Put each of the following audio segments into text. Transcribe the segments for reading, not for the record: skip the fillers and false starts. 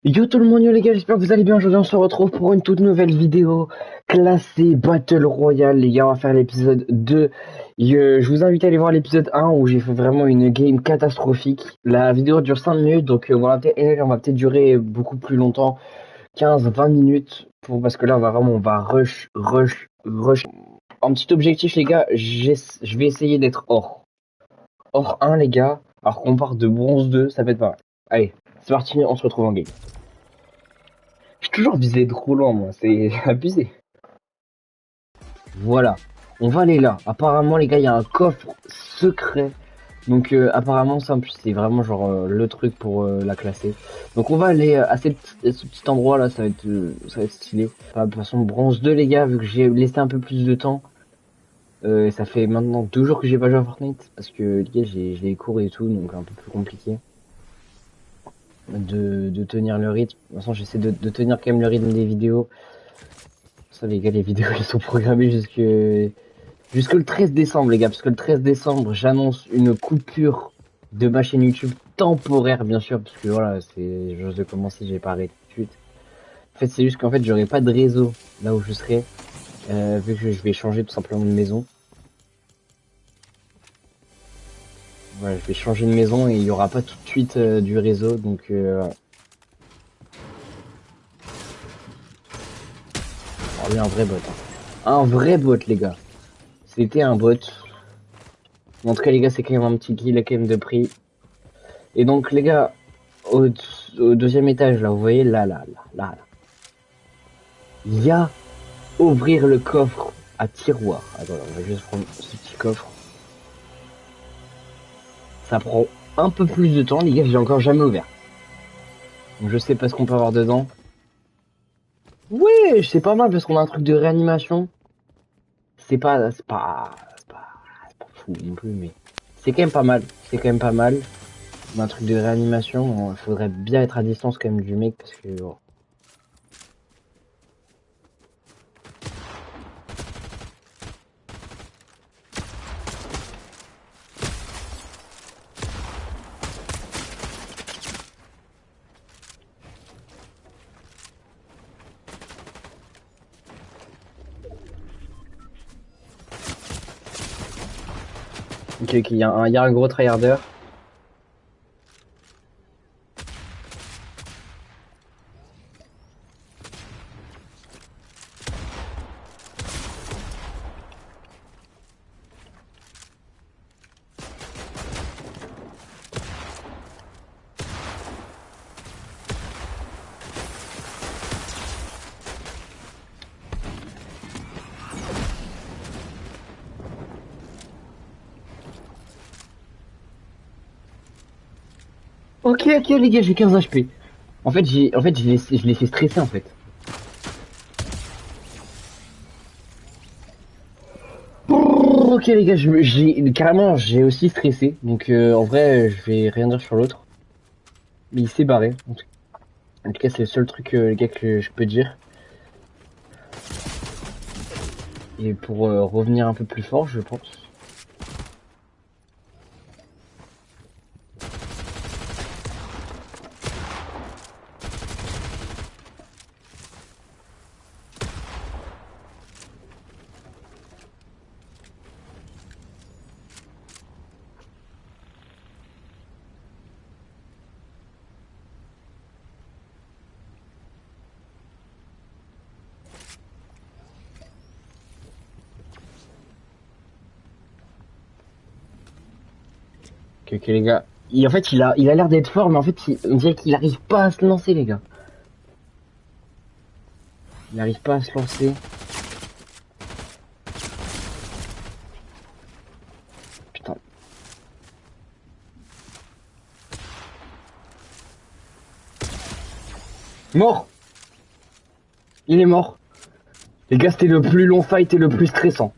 Yo tout le monde, yo les gars, j'espère que vous allez bien. Aujourd'hui, on se retrouve pour une toute nouvelle vidéo classée Battle Royale. Les gars, on va faire l'épisode 2. Je vous invite à aller voir l'épisode 1 où j'ai fait vraiment une game catastrophique. La vidéo dure 5 minutes, donc on va peut-être durer beaucoup plus longtemps, 15-20 minutes, parce que là, on va rush. Un petit objectif, les gars, je vais essayer d'être or 1, les gars. Alors qu'on part de bronze 2, ça peut être pas mal. Allez, c'est parti, on se retrouve en game. J'ai toujours visé trop loin, moi, c'est abusé. Voilà, on va aller là. Apparemment, les gars, il y a un coffre secret. Donc, apparemment, ça, en plus, c'est vraiment genre le truc pour la classer. Donc, on va aller à ce petit endroit là, ça va être stylé. Enfin, de toute façon, bronze 2, les gars, vu que j'ai laissé un peu plus de temps. Ça fait maintenant 2 jours que j'ai pas joué à Fortnite. Parce que, les gars, j'ai les cours et tout, donc un peu plus compliqué de tenir le rythme. De toute façon, j'essaie de tenir quand même le rythme des vidéos. Ça, les gars, les vidéos, elles sont programmées jusque le 13 décembre, les gars. Parce que le 13 décembre, j'annonce une coupure de ma chaîne YouTube temporaire, bien sûr. Parce que voilà, c'est juste de commencer, j'ai pas arrêté tout de suite. En fait, c'est juste qu'en fait, j'aurai pas de réseau là où je serai. Vu que je vais changer tout simplement de maison. Voilà, je vais changer de maison et il y aura pas tout de suite du réseau. Donc, oh, oui, un vrai bot. Hein. Un vrai bot, les gars. C'était un bot. En tout cas, les gars, c'est quand même un petit kill, quand même de prix. Et donc, les gars, au, au deuxième étage, là, vous voyez, là. Il y a ouvrir le coffre à tiroir. Attends, on va juste prendre ce petit coffre. Ça prend un peu plus de temps, les gars, j'ai encore jamais ouvert. Donc, je sais pas ce qu'on peut avoir dedans. Ouais, c'est pas mal parce qu'on a un truc de réanimation. C'est pas fou non plus, mais c'est quand même pas mal. C'est quand même pas mal. On a un truc de réanimation. Il faudrait bien être à distance quand même du mec parce que oh. Ok, il y a un gros tryharder. Ok, les gars, j'ai 15 HP. En fait, je l'ai fait stresser en fait. Ok les gars, j'ai aussi stressé. Donc en vrai, je vais rien dire sur l'autre. Mais il s'est barré. En tout cas, c'est le seul truc les gars que je peux dire. Et pour revenir un peu plus fort, je pense. Ok les gars. En fait, il a l'air d'être fort, mais en fait, on dirait qu'il arrive pas à se lancer les gars. Il arrive pas à se lancer. Putain. Mort. Il est mort. Les gars, c'était le plus long fight et le plus stressant.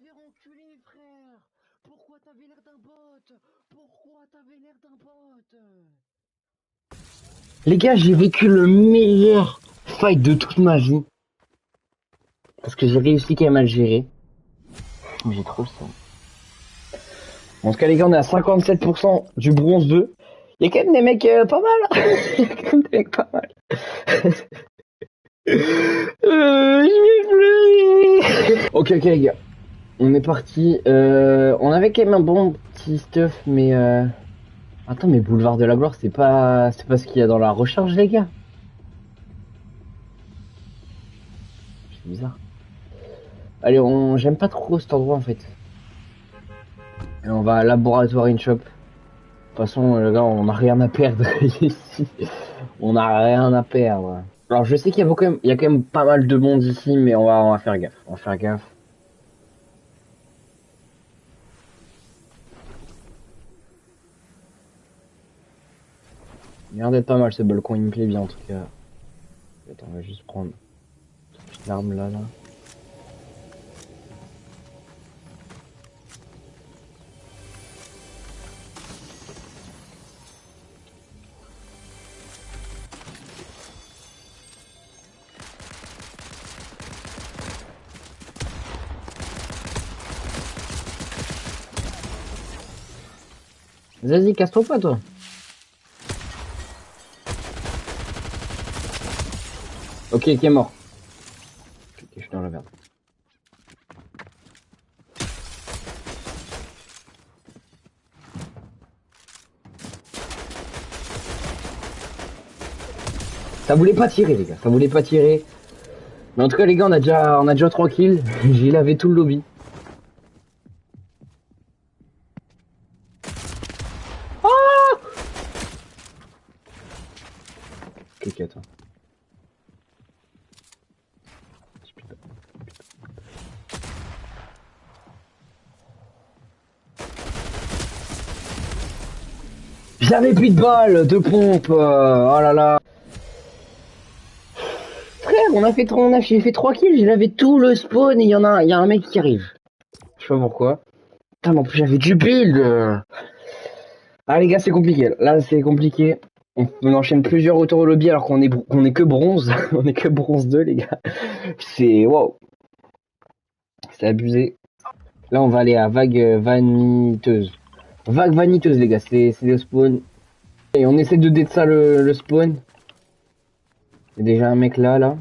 faire enculer, frère. Pourquoi t'avais l'air d'un bot? Pourquoi t'avais l'air d'un bot? Les gars, j'ai vécu le meilleur fight de toute ma vie. Parce que j'ai réussi quand même à le gérer. Mais j'ai trop le sang. En tout cas, les gars, on est à 57% du bronze 2. Il y a quand même des mecs pas mal. Il y a quand même des mecs pas mal. Je vais pleurer. Ok, les gars. On est parti. On avait quand même un bon petit stuff, mais attends, mais Boulevard de la Gloire, c'est pas ce qu'il y a dans la recharge, les gars. C'est bizarre. Allez, j'aime pas trop cet endroit en fait. Et on va à Laboratoire in Shop. De toute façon, les gars, on a rien à perdre ici. On a rien à perdre. Alors, je sais qu'il y a il y a quand même pas mal de monde ici, mais on va faire gaffe. On va faire gaffe. Il a l'air d'être pas mal ce balcon, il me plaît bien en tout cas. Attends, on va juste prendre cette petite arme là. Vas-y, casse-toi pas, toi. Ok, qui est mort. Ok, je suis dans la merde. Ça voulait pas tirer, les gars. Ça voulait pas tirer. Mais en tout cas, les gars, on a déjà 3 kills. J'ai lavé tout le lobby. Oh ok, attends. J'avais plus de balles de pompe. Oh là là. Frère, j'ai fait 3 kills. J'ai lavé tout le spawn et il y a un mec qui arrive. Je sais pas pourquoi. Putain, mais en plus j'avais du build. Ah les gars, c'est compliqué. Là, c'est compliqué. On enchaîne plusieurs retours au lobby alors qu'on est que bronze. On est que bronze 2, les gars. C'est wow. C'est abusé. Là, on va aller à vague vaniteuse. Vague vaniteuse, les gars. C'est le spawn. Et on essaie de ça le spawn. Il y a déjà un mec là.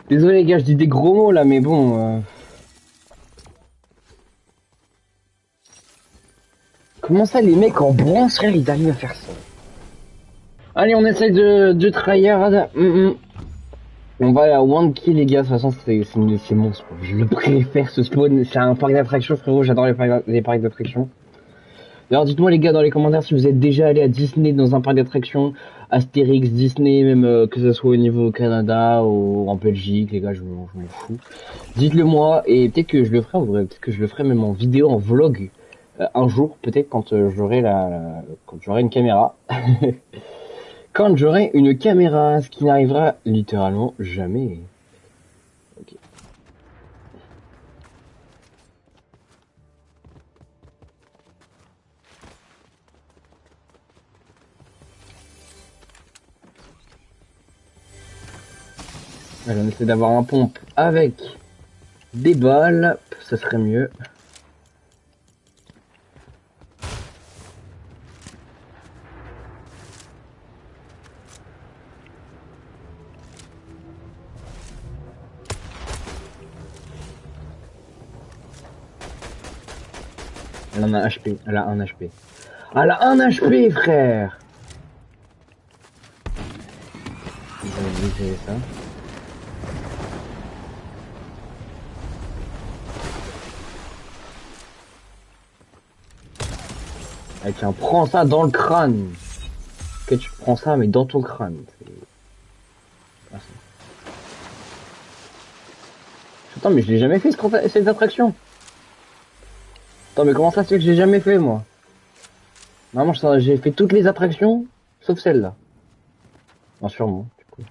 Désolé les gars, je dis des gros mots là, mais bon. Comment ça, les mecs en bronze, frère, ils arrivent à faire ça? Allez, on essaye de tryhard. On va à 1 kill, les gars. De toute façon, c'est mon spawn. Je le préfère ce spawn. C'est un parc d'attraction, frérot. J'adore les parcs d'attraction. Alors, dites-moi, les gars, dans les commentaires, si vous êtes déjà allé à Disney dans un parc d'attraction, Astérix, Disney, même que ce soit au niveau Canada ou en Belgique, les gars, je m'en fous. Dites-le moi, et peut-être que je le ferai, peut-être que je le ferai même en vidéo, en vlog, un jour, peut-être quand j'aurai quand j'aurai une caméra. Quand j'aurai une caméra, ce qui n'arrivera littéralement jamais. Ok. Allez, on essaie d'avoir un pompe avec des balles, ça serait mieux. Elle en a HP, elle a 1 HP. Elle a 1 HP, frère. On va viser ça. Allez, tiens, prends ça dans le crâne. Ok, tu prends ça, mais dans ton crâne. Merci. Attends, mais je l'ai jamais fait cette attraction. Attends, mais comment ça se fait que j'ai jamais fait, moi? Normalement, j'ai fait toutes les attractions, sauf sauf celle-là. Non, sûrement, du coup.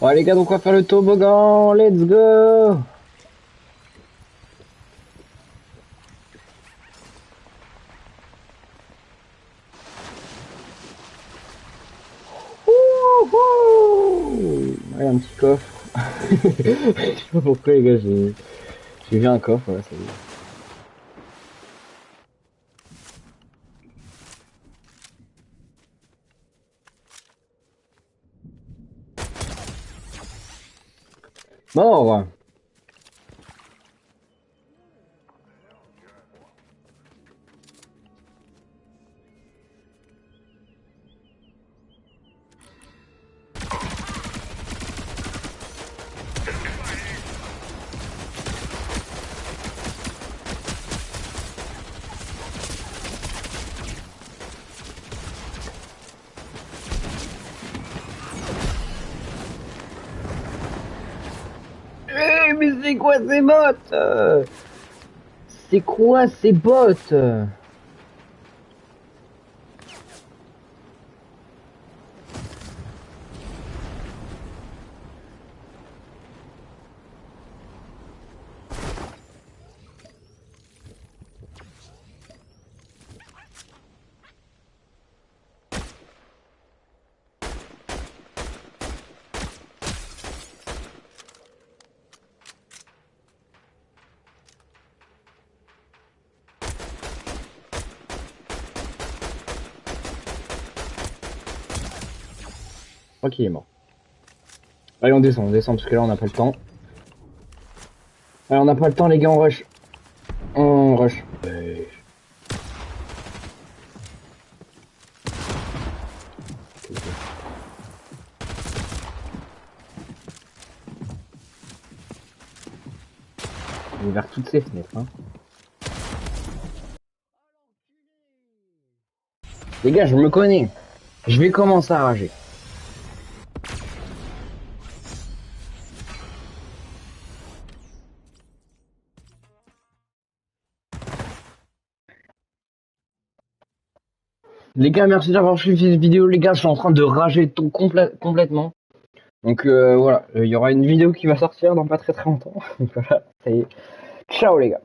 Ouais les gars, donc on va faire le toboggan, let's go! Wouhou! Ouais, un petit coffre. Je sais pas pourquoi les gars, j'ai vu un coffre, voilà, ça y est. Mort! Mais c'est quoi ces bots? C'est quoi ces bots? Ok, il est mort. Allez, on descend, parce que là, on n'a pas le temps. Allez, on n'a pas le temps, les gars, on rush. On rush. On est vers toutes ces fenêtres, hein. Les gars, je me connais. Je vais commencer à rager. Les gars, merci d'avoir suivi cette vidéo. Les gars, je suis en train de rager tout complètement. Donc voilà, il y aura une vidéo qui va sortir dans pas très longtemps. Voilà, ça y est. Ciao les gars.